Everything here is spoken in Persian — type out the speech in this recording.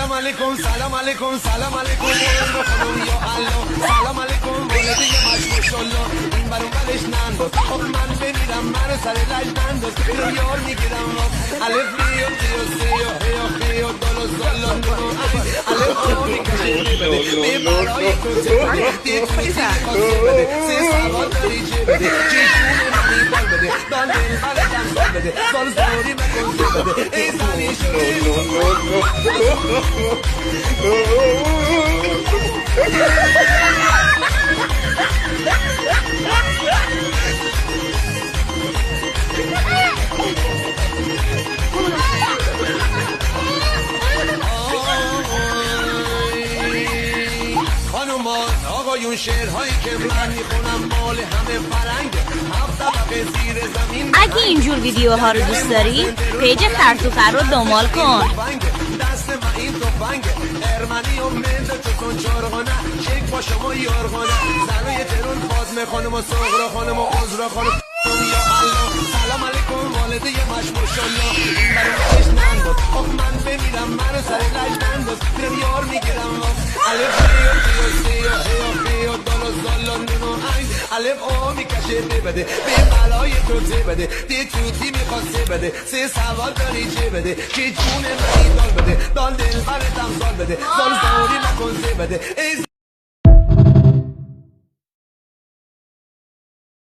سلام علیکم سلام علیکم سلام علیکم عمر خانم یا الله سلام علیکم ولدی ماشاءالله این برون برش ننداز خب من بمیرم منو سر لج ننداز رو یار میگیرم الف بیو تیو سیو هیو خیو دولو زالو نونو الف او میکشه بده بی برای تو چه بده دی توی خواسته بده سه سوال داری چه بده چه جونه منی بال بده دان دل بلدم سال بده سال سوری مکن چه بده ای زنی شده خانومان آقایون شعرهایی که من میخونم مال همه فرنگ هفت طبقه زیر زمین اگه اینجور ویدیوها رو دوست داری پیج خرطوخر رو دنبال کن. دست من این توفنگ ارمنی و منده چون چارغانه شک با شما یارغانه زنای ترون فاطمه خانم و صغرا خانم و عزرا خانم یا الله سلام علیکم والده مش ماشاءالله این برش ننداز خب من بمیرم منو سر لج ننداز میرم یار میگیرم الف بیو تیو سیو هیو خیو دولو زالو نونو الف او میکشه بده به بلای تو چه بده دی توتی میخواسته بده سه سوال داری چه بده که جون منی دال بده دال دل برتم سال بده سال سوری نکن چه بده